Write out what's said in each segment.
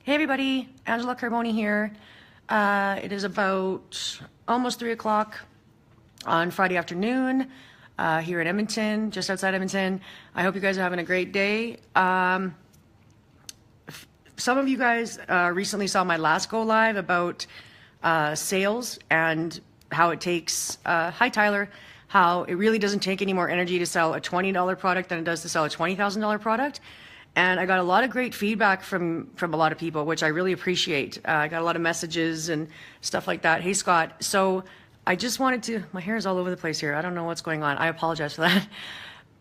Hey everybody, Angela Carboni here. It is about almost 3 o'clock on Friday afternoon here in Edmonton, just outside Edmonton. I hope you guys are having a great day. Some of you guys recently saw my last go live about sales and how it takes, hi Tyler, how it really doesn't take any more energy to sell a $20 product than it does to sell a $20,000 product. And I got a lot of great feedback from a lot of people, which I really appreciate. I got a lot of messages and stuff like that. Hey, Scott. So I just wanted to, my hair is all over the place here. I don't know what's going on. I apologize for that.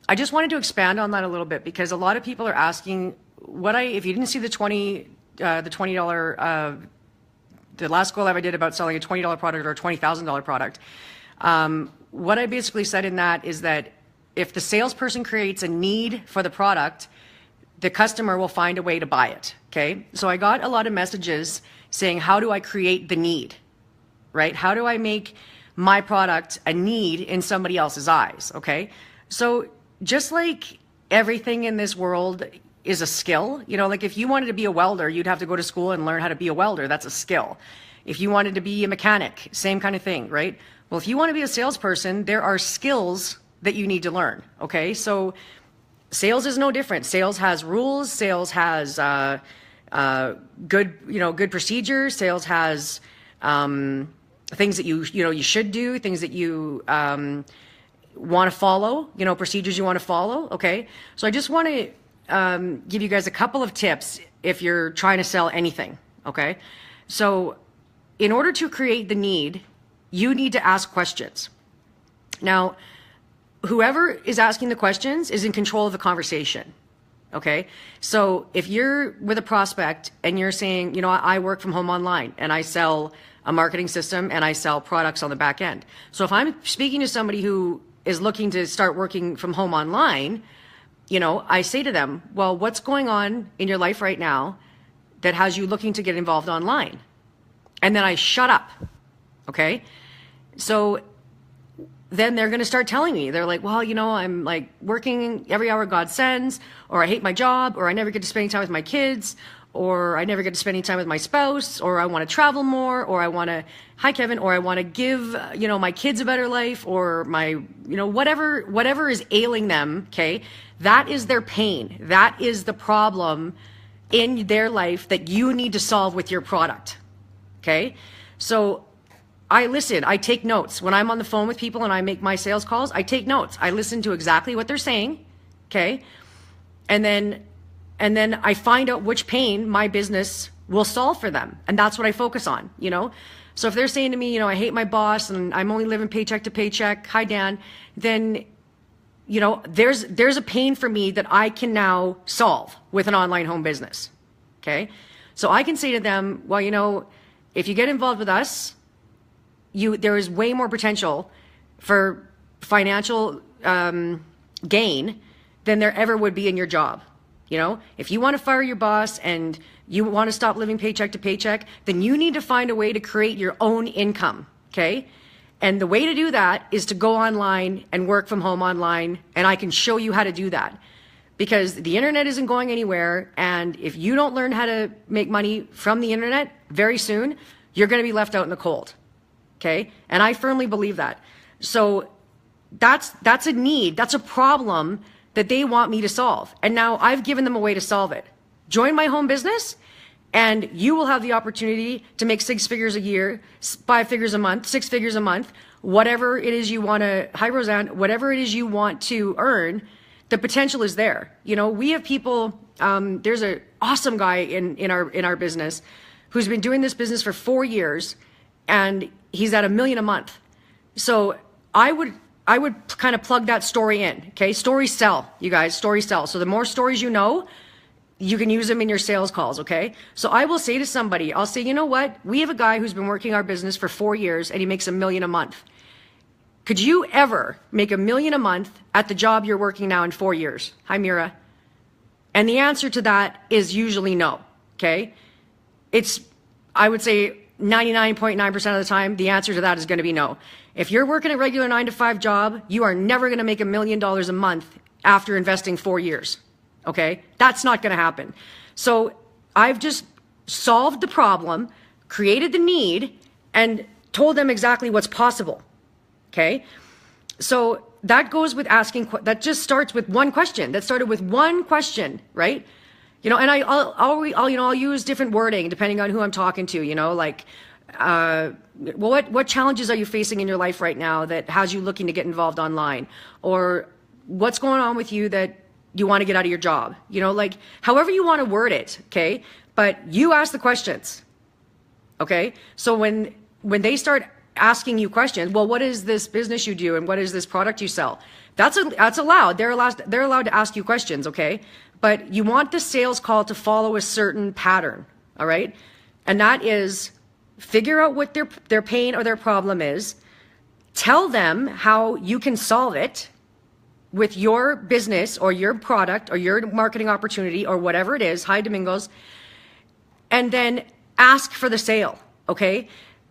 I just wanted to expand on that a little bit because a lot of people are asking if you didn't see the $20, the last go live I did about selling a $20 product or a $20,000 product. What I basically said in that is that if the salesperson creates a need for the product, the customer will find a way to buy it, okay? So I got a lot of messages saying, how do I create the need, right? How do I make my product a need in somebody else's eyes, okay? So just like everything in this world is a skill, you know, like if you wanted to be a welder, you'd have to go to school and learn how to be a welder. That's a skill. If you wanted to be a mechanic, same kind of thing, right? Well, if you want to be a salesperson, there are skills that you need to learn, okay? So sales is no different. Sales has rules. Sales has good procedures. Sales has things that you should do, things that you want to follow, procedures you want to follow. Okay, so I just want to give you guys a couple of tips if you're trying to sell anything. Okay, so in order to create the need, you need to ask questions. Now, whoever is asking the questions is in control of the conversation, okay? So if you're with a prospect and you're saying, I work from home online and I sell a marketing system and I sell products on the back end. So if I'm speaking to somebody who is looking to start working from home online, I say to them, well, what's going on in your life right now that has you looking to get involved online? And then I shut up, okay? So then they're going to start telling me, they're like, well, I'm like working every hour God sends, or I hate my job, or I never get to spend any time with my kids, or I never get to spend any time with my spouse, or I want to travel more, or I want to, hi Kevin, or I want to give, my kids a better life, or my, whatever is ailing them. Okay. That is their pain. That is the problem in their life that you need to solve with your product. Okay. So I listen, I take notes. When I'm on the phone with people and I make my sales calls, I take notes. I listen to exactly what they're saying, okay? And then I find out which pain my business will solve for them. And that's what I focus on, So if they're saying to me, I hate my boss and I'm only living paycheck to paycheck, hi Dan, then, there's a pain for me that I can now solve with an online home business, okay? So I can say to them, well, if you get involved with us, there is way more potential for financial gain than there ever would be in your job. If you want to fire your boss and you want to stop living paycheck to paycheck, then you need to find a way to create your own income, okay? And the way to do that is to go online and work from home online, and I can show you how to do that. Because the internet isn't going anywhere, and if you don't learn how to make money from the internet very soon, you're going to be left out in the cold. Okay. And I firmly believe that. So that's a need. That's a problem that they want me to solve. And now I've given them a way to solve it. Join my home business and you will have the opportunity to make 6 figures a year, 5 figures a month, 6 figures a month, whatever it is you want to, hi Roseanne, whatever it is you want to earn, the potential is there. We have people, there's an awesome guy in our business who's been doing this business for 4 years and he's at $1 million a month. So I would kind of plug that story in. Okay. Stories sell, you guys, stories sell. So the more stories you can use them in your sales calls. Okay. So I will say to somebody, I'll say, you know what? We have a guy who's been working our business for 4 years and he makes $1 million a month. Could you ever make $1 million a month at the job you're working now in 4 years? Hi, Mira. And the answer to that is usually no. Okay. I would say 99.9% of the time, the answer to that is going to be no. If you're working a regular 9-to-5 job, you are never going to make $1 million a month after investing 4 years. Okay? That's not going to happen. So I've just solved the problem, created the need, and told them exactly what's possible. Okay? So that goes with asking, that just starts with one question. That started with one question, right? You know, and I'll use different wording depending on who I'm talking to, you know, like, well, what challenges are you facing in your life right now that has you looking to get involved online? Or what's going on with you that you want to get out of your job? You know, like however you want to word it, okay? But you ask the questions, okay? So when they start asking you questions, well, what is this business you do and what is this product you sell? That's allowed. They're allowed to ask you questions, okay? But you want the sales call to follow a certain pattern, all right? And that is figure out what their pain or their problem is, tell them how you can solve it with your business or your product or your marketing opportunity or whatever it is, hi Domingos, and then ask for the sale, okay?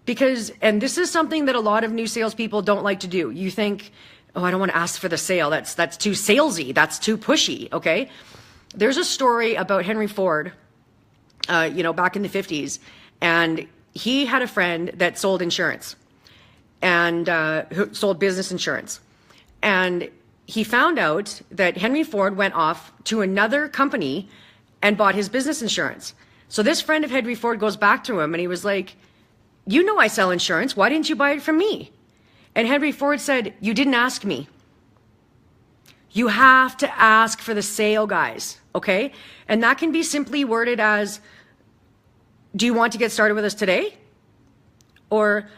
Because, and this is something that a lot of new salespeople don't like to do. You think, oh, I don't want to ask for the sale. That's too salesy. That's too pushy, okay? There's a story about Henry Ford, you know, back in the 50s, and he had a friend that sold insurance and who sold business insurance. And he found out that Henry Ford went off to another company and bought his business insurance. So this friend of Henry Ford goes back to him and he was like, you know I sell insurance. Why didn't you buy it from me? And Henry Ford said, you didn't ask me. You have to ask for the sale, guys, okay? And that can be simply worded as, do you want to get started with us today? Or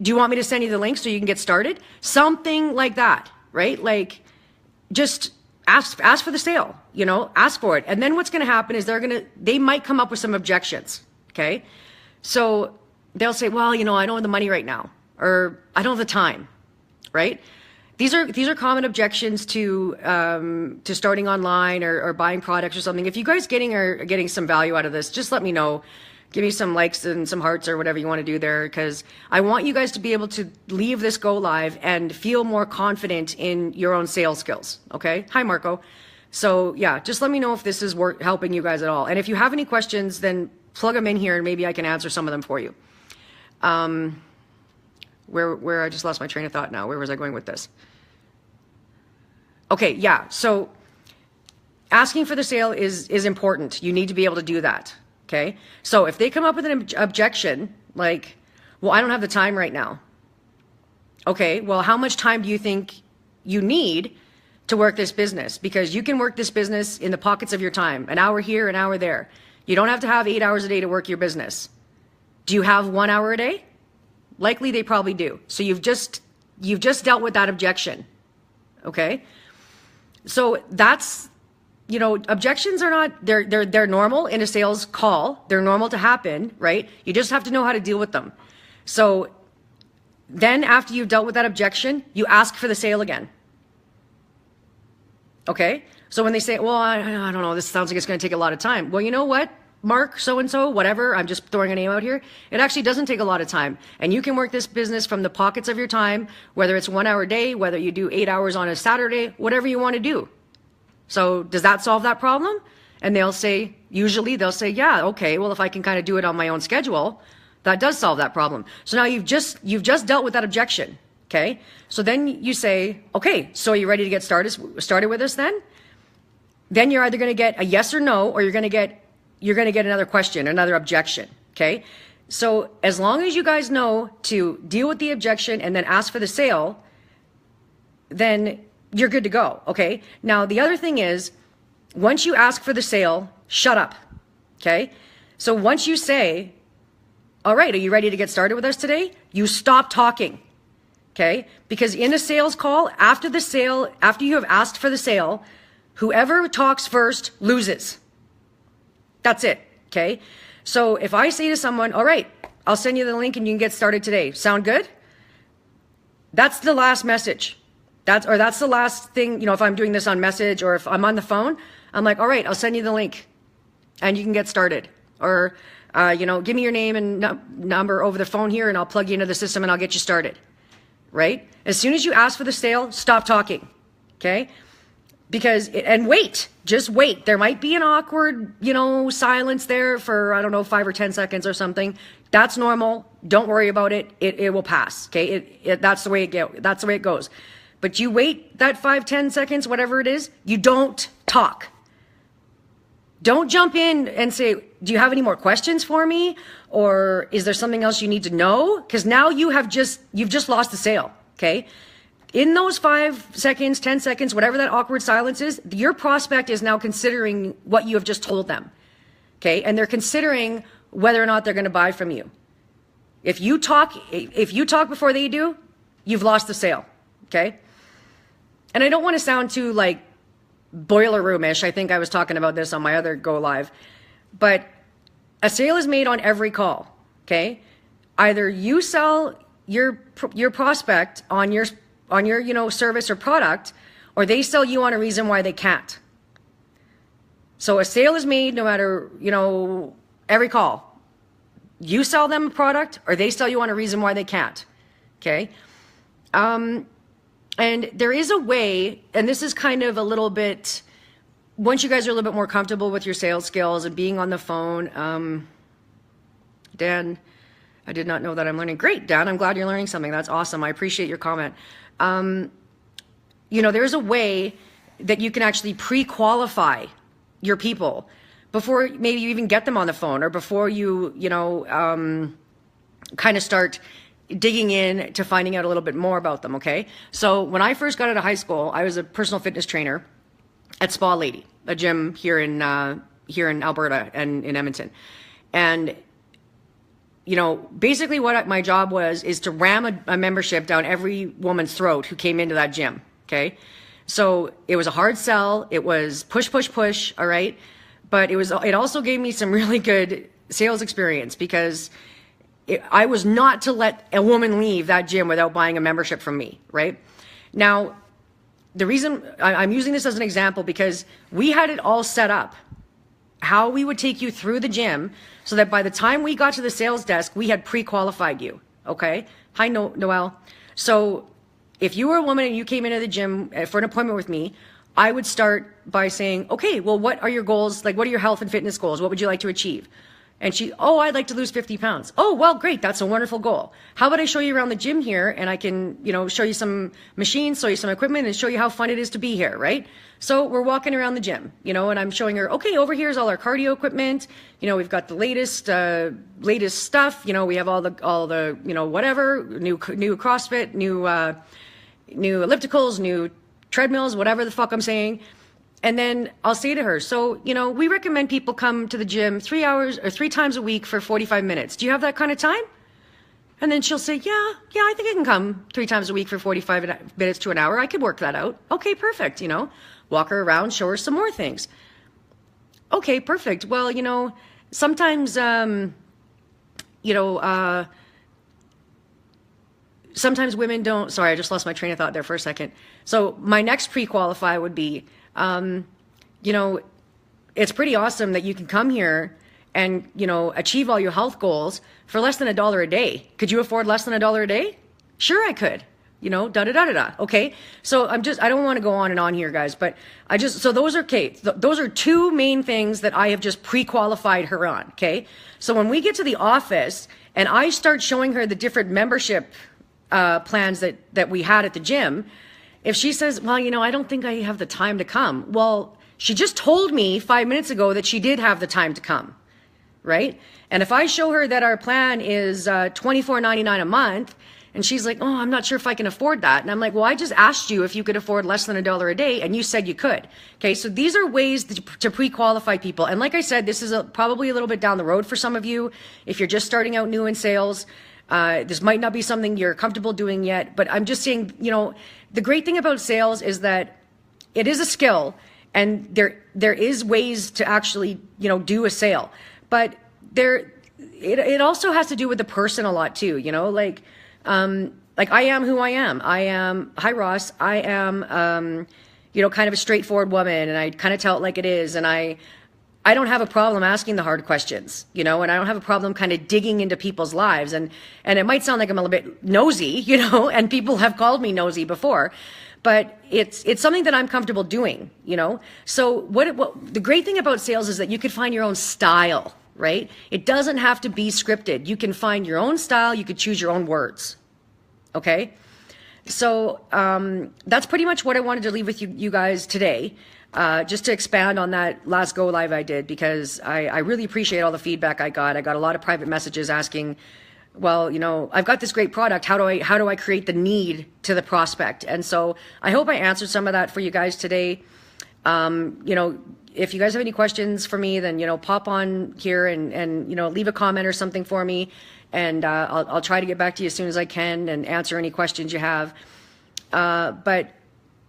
do you want me to send you the link so you can get started? Something like that, right? Like just ask for the sale, you know, ask for it. And then what's going to happen is they might come up with some objections, okay? So they'll say, well, you know, I don't have the money right now, or I don't have the time, right? These are common objections to starting online or buying products or something. If you guys are getting some value out of this, just let me know. Give me some likes and some hearts or whatever you want to do there, because I want you guys to be able to leave this go live and feel more confident in your own sales skills. Okay? Hi, Marco. So yeah, just let me know if this is helping you guys at all. And if you have any questions, then plug them in here and maybe I can answer some of them for you. Where I just lost my train of thought now. Where was I going with this? Okay, yeah. So asking for the sale is important. You need to be able to do that. Okay. So if they come up with an objection, like, well, I don't have the time right now. Okay. Well, how much time do you think you need to work this business? Because you can work this business in the pockets of your time, an hour here, an hour there. You don't have to have 8 hours a day to work your business. Do you have 1 hour a day? Likely they probably do. So you've just dealt with that objection. Okay. So that's, you know, objections are not, they're normal in a sales call. They're normal to happen, right? You just have to know how to deal with them. So then after you've dealt with that objection, you ask for the sale again. Okay? So when they say, well, I don't know, this sounds like it's going to take a lot of time. Well, you know what? Mark, so-and-so, whatever, I'm just throwing a name out here. It actually doesn't take a lot of time. And you can work this business from the pockets of your time, whether it's 1 hour a day, whether you do 8 hours on a Saturday, whatever you want to do. So does that solve that problem? And usually they'll say, yeah, okay, well, if I can kind of do it on my own schedule, that does solve that problem. So now you've just dealt with that objection. Okay. So then you say, okay, so are you ready to get started with us then? Then you're either going to get a yes or no, or you're going to get another question, another objection. Okay. So as long as you guys know to deal with the objection and then ask for the sale, then you're good to go. Okay. Now, the other thing is, once you ask for the sale, shut up. Okay. So once you say, all right, are you ready to get started with us today? You stop talking. Okay. Because in a sales call, after you have asked for the sale, whoever talks first loses. That's it. Okay. So if I say to someone, all right, I'll send you the link and you can get started today. Sound good? That's the last message. That's the last thing, you know, if I'm doing this on message or if I'm on the phone, I'm like, all right, I'll send you the link and you can get started. Or, you know, give me your name and number over the phone here and I'll plug you into the system and I'll get you started. Right? As soon as you ask for the sale, stop talking. Okay? because, and wait, just wait. There might be an awkward, silence there for, I don't know, 5 or 10 seconds or something. That's normal. Don't worry about it. It will pass. Okay. That's the way it goes. But you wait that 5, 10 seconds, whatever it is, you don't talk. Don't jump in and say, do you have any more questions for me? Or is there something else you need to know? Because now you've just lost the sale. Okay. In those 5 seconds, 10 seconds, whatever that awkward silence is, your prospect is now considering what you have just told them. Okay. And they're considering whether or not they're going to buy from you. If you talk before they do, you've lost the sale. Okay. And I don't want to sound too like boiler room-ish. I think I was talking about this on my other go live, but a sale is made on every call. Okay. Either you sell your prospect on your service or product, or they sell you on a reason why they can't. So a sale is made no matter, every call. You sell them a product, or they sell you on a reason why they can't. Okay. And there is a way, and this is kind of a little bit, once you guys are a little bit more comfortable with your sales skills and being on the phone, Dan, I did not know that I'm learning. Great, Dan, I'm glad you're learning something. That's awesome. I appreciate your comment. There's a way that you can actually pre-qualify your people before maybe you even get them on the phone, or before you, kind of start digging in to finding out a little bit more about them. Okay. So when I first got out of high school, I was a personal fitness trainer at Spa Lady, a gym here in Alberta and in Edmonton. And, basically what my job is to ram a membership down every woman's throat who came into that gym. Okay. So it was a hard sell. It was push, push, push. All right. But it also gave me some really good sales experience, because I was not to let a woman leave that gym without buying a membership from me, right? Now, the reason I'm using this as an example, because we had it all set up, how we would take you through the gym, so that by the time we got to the sales desk, we had pre-qualified you, okay? Hi, Noelle. So if you were a woman and you came into the gym for an appointment with me, I would start by saying, okay, well, what are your goals? Like, what are your health and fitness goals? What would you like to achieve? And I'd like to lose 50 pounds. Oh, well, great. That's a wonderful goal. How about I show you around the gym here, and I can, show you some machines, show you some equipment, and show you how fun it is to be here, right? So we're walking around the gym, and I'm showing her, okay, over here's all our cardio equipment. We've got the latest stuff. We have all the, whatever, new CrossFit, new ellipticals, new treadmills, whatever the fuck I'm saying. And then I'll say to her, so, we recommend people come to the gym 3 hours or 3 times a week for 45 minutes. Do you have that kind of time? And then she'll say, yeah, I think I can come 3 times a week for 45 minutes to an hour. I could work that out. Okay, perfect. Walk her around, show her some more things. Okay, perfect. Well, sometimes, sometimes women don't, sorry, I just lost my train of thought there for a second. So my next pre-qualify would be, it's pretty awesome that you can come here and, achieve all your health goals for less than $1 a day. Could you afford less than $1 a day? Sure, I could, da-da-da-da-da. Okay. So I don't want to go on and on here, guys, but so those are, okay. Those are 2 main things that I have just pre-qualified her on. Okay. So when we get to the office and I start showing her the different membership, plans that we had at the gym, if she says, well, I don't think I have the time to come. Well, she just told me 5 minutes ago that she did have the time to come, right? And if I show her that our plan is $24.99 a month, and she's like, oh, I'm not sure if I can afford that. And I'm like, well, I just asked you if you could afford less than $1 a day, and you said you could. Okay, so these are ways to pre-qualify people. And like I said, this is probably a little bit down the road for some of you. If you're just starting out new in sales, this might not be something you're comfortable doing yet, but I'm just saying, the great thing about sales is that it is a skill, and there is ways to actually, do a sale, but it also has to do with the person a lot too, like I am who I am. Hi Ross, I am, kind of a straightforward woman, and I kind of tell it like it is. And I don't have a problem asking the hard questions, and I don't have a problem kind of digging into people's lives. And it might sound like I'm a little bit nosy, and people have called me nosy before, but it's something that I'm comfortable doing, you know? So what the great thing about sales is that you could find your own style, right? It doesn't have to be scripted. You can find your own style. You could choose your own words. Okay. So, that's pretty much what I wanted to leave with you guys today. Just to expand on that last go live I did, because I really appreciate all the feedback I got. I got a lot of private messages asking, well, you know, I've got this great product. How do I create the need to the prospect? And so I hope I answered some of that for you guys today. You know, if you guys have any questions for me, then, you know, pop on here and, you know, leave a comment or something for me. And, I'll try to get back to you as soon as I can and answer any questions you have. But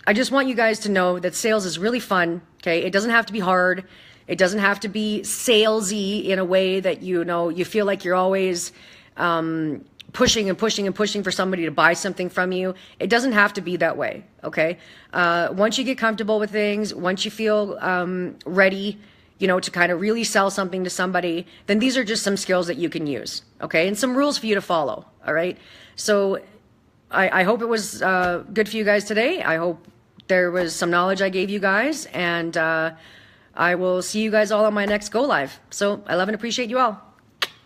I just want you guys to know that sales is really fun. Okay. It doesn't have to be hard. It doesn't have to be salesy in a way that, you know, you feel like you're always, pushing and pushing and pushing for somebody to buy something from you. It doesn't have to be that way. Okay. Once you get comfortable with things, once you feel, ready, you know, to kind of really sell something to somebody, then these are just some skills that you can use. Okay. And some rules for you to follow. All right. So I hope it was, good for you guys today. I hope there was some knowledge I gave you guys, and, I will see you guys all on my next go live. So I love and appreciate you all.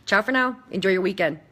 Ciao for now. Enjoy your weekend.